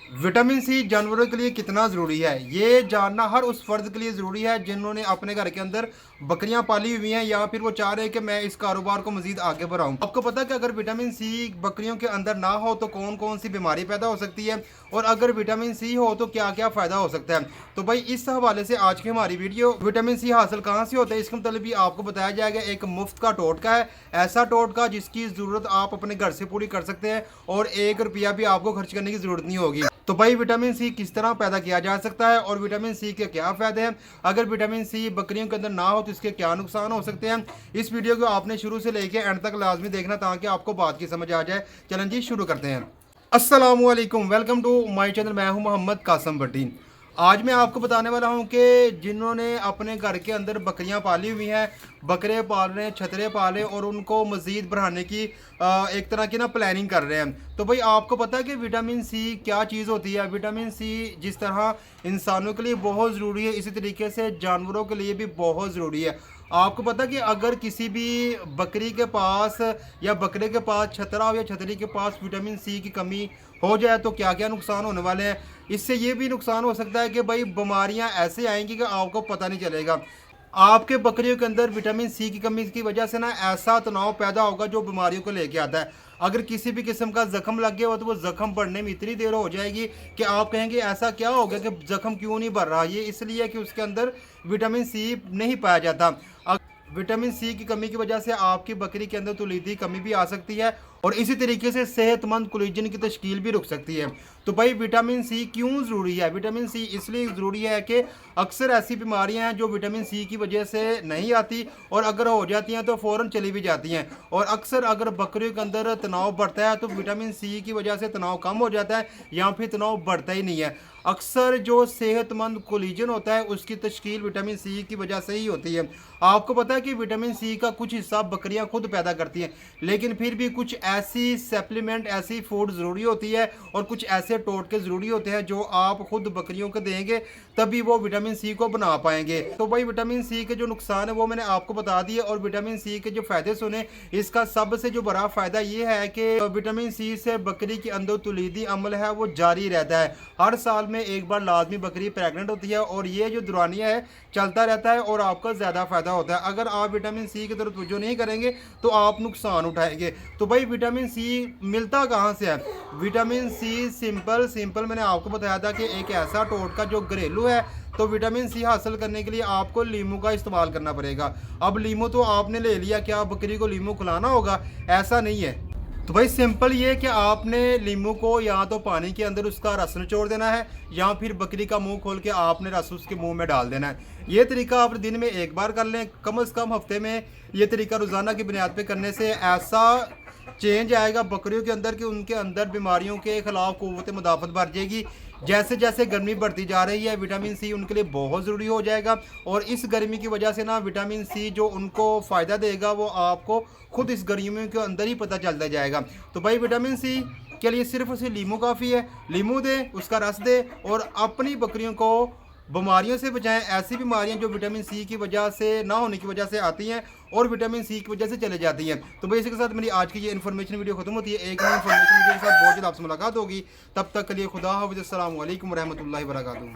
Vitamin C जानवरों के लिए कितना ज़रूरी है ये जानना हर उस फर्द के लिए ज़रूरी है जिन्होंने अपने घर के अंदर बकरियां पाली हुई हैं या फिर वो चाह रहे हैं कि मैं इस कारोबार को मजीद आगे बढ़ाऊं। आपको पता है कि अगर विटामिन सी बकरियों के अंदर ना हो तो कौन कौन सी बीमारी पैदा हो सकती है, और अगर विटामिन सी हो तो क्या क्या फ़ायदा हो सकता है। तो भाई इस हवाले से आज की हमारी वीडियो विटामिन सी हासिल कहाँ से होता है इसके मतलब भी आपको बताया जाएगा। एक मुफ्त का टोटका है, ऐसा टोटका जिसकी ज़रूरत आप अपने घर से पूरी कर सकते हैं और 1 रुपया भी आपको खर्च करने की ज़रूरत नहीं होगी। तो भाई विटामिन सी किस तरह पैदा किया जा सकता है और विटामिन सी के क्या फ़ायदे हैं, अगर विटामिन सी बकरियों के अंदर ना हो तो इसके क्या नुकसान हो सकते हैं। इस वीडियो को आपने शुरू से लेके एंड तक लाजमी देखना ताकि आपको बात की समझ आ जाए। चलें जी शुरू करते हैं। अस्सलामुअलैकुम, वेलकम टू माय चैनल। मैं हूं मोहम्मद कासम भट्टी। आज मैं आपको बताने वाला हूं कि जिन्होंने अपने घर के अंदर बकरियां पाली हुई हैं, बकरे पाल रहे हैं, छतरे पाले और उनको मज़ीद बढ़ाने की एक तरह की प्लानिंग कर रहे हैं। तो भाई आपको पता है कि विटामिन सी क्या चीज़ होती है। विटामिन सी जिस तरह इंसानों के लिए बहुत ज़रूरी है इसी तरीके से जानवरों के लिए भी बहुत ज़रूरी है। आपको पता कि अगर किसी भी बकरी के पास या बकरे के पास छतरा हो या छतरी के पास विटामिन सी की कमी हो जाए तो क्या क्या नुकसान होने वाले हैं। इससे ये भी नुकसान हो सकता है कि भाई बीमारियां ऐसे आएंगी कि आपको पता नहीं चलेगा। आपके बकरियों के अंदर विटामिन सी की कमी की वजह से ऐसा तनाव पैदा होगा जो बीमारियों को लेके आता है। अगर किसी भी किस्म का जख्म लग गया हो तो वो जख्म बढ़ने में इतनी देर हो जाएगी कि आप कहेंगे ऐसा क्या हो गया कि जख्म क्यों नहीं बढ़ रहा। ये इसलिए कि उसके अंदर विटामिन सी नहीं पाया जाता। विटामिन सी की कमी की वजह से आपकी बकरी के अंदर तुलीदी कमी भी आ सकती है और इसी तरीके से सेहतमंद कोलेजन की तश्कील भी रुक सकती है। तो भाई विटामिन सी क्यों ज़रूरी है? विटामिन सी इसलिए ज़रूरी है कि अक्सर ऐसी बीमारियां हैं जो विटामिन सी की वजह से नहीं आती और अगर हो जाती हैं तो फ़ौरन चली भी जाती हैं। और अक्सर अगर बकरियों के अंदर तनाव बढ़ता है तो विटामिन सी की वजह से तनाव कम हो जाता है या फिर तनाव बढ़ता ही नहीं है। अक्सर जो सेहतमंद कोलेजन होता है उसकी तश्कील विटामिन सी की वजह से ही होती है। आपको पता है कि विटामिन सी का कुछ हिस्सा बकरियां खुद पैदा करती हैं, लेकिन फिर भी कुछ ऐसी सप्लीमेंट ऐसी फूड ज़रूरी होती है और कुछ ऐसे टोटके ज़रूरी होते हैं जो आप खुद बकरियों को देंगे तभी वो विटामिन सी को बना पाएंगे। तो भाई विटामिन सी के जो नुकसान है वो मैंने आपको बता दिए और विटामिन सी के जो फ़ायदे सुने, इसका सबसे जो बड़ा फ़ायदा ये है कि विटामिन सी से बकरी के अंदर तुलीदी अमल है वो जारी रहता है। हर साल में एक बार लाजमी बकरी प्रेग्नेंट होती है और ये जो दौरानिया है चलता रहता है और आपका ज़्यादा फ़ायदा होता है। अगर आप विटामिन सी की तरफ तवज्जो नहीं करेंगे तो आप नुकसान उठाएंगे। तो भाई विटामिन सी मिलता कहाँ से है? विटामिन सी सिंपल मैंने आपको बताया था कि एक ऐसा टोटका जो घरेलू है। तो विटामिन सी हासिल करने के लिए आपको लीमू का इस्तेमाल करना पड़ेगा। अब लीमू तो आपने ले लिया, क्या बकरी को लीमू खिलाना होगा? ऐसा नहीं है। तो भाई सिंपल ये कि आपने लीमू को या तो पानी के अंदर उसका रस निचोड़ देना है या फिर बकरी का मुंह खोल के आपने रस उसके मुंह में डाल देना है। ये तरीका आप दिन में एक बार कर लें, कम से कम हफ्ते में ये तरीका रोज़ाना की बुनियाद पे करने से ऐसा चेंज आएगा बकरियों के अंदर कि उनके अंदर बीमारियों के खिलाफ क़ुव्वत मुदाफ़त बढ़ जाएगी। जैसे जैसे गर्मी बढ़ती जा रही है विटामिन सी उनके लिए बहुत ज़रूरी हो जाएगा और इस गर्मी की वजह से विटामिन सी जो उनको फ़ायदा देगा वो आपको खुद इस गर्मियों के अंदर ही पता चलता जाएगा। तो भाई विटामिन सी के लिए सिर्फ उसे लीमू काफ़ी है। लीमू दे, उसका रस दे और अपनी बकरियों को बीमारियों से बचाएं। ऐसी बीमारियां जो विटामिन सी की वजह से ना होने की वजह से आती हैं और विटामिन सी की वजह से चले जाती हैं। तो भाई इसी के साथ मेरी आज की ये इन्फॉर्मेशन वीडियो खत्म होती है। एक नई इन्फॉर्मेशन वीडियो के साथ बहुत जल्द आपसे मुलाकात होगी। तब तक के लिए खुदा हाफ़िज़। अस्सलामु अलैकुम रहमतुल्लाहि व बरकातुहू।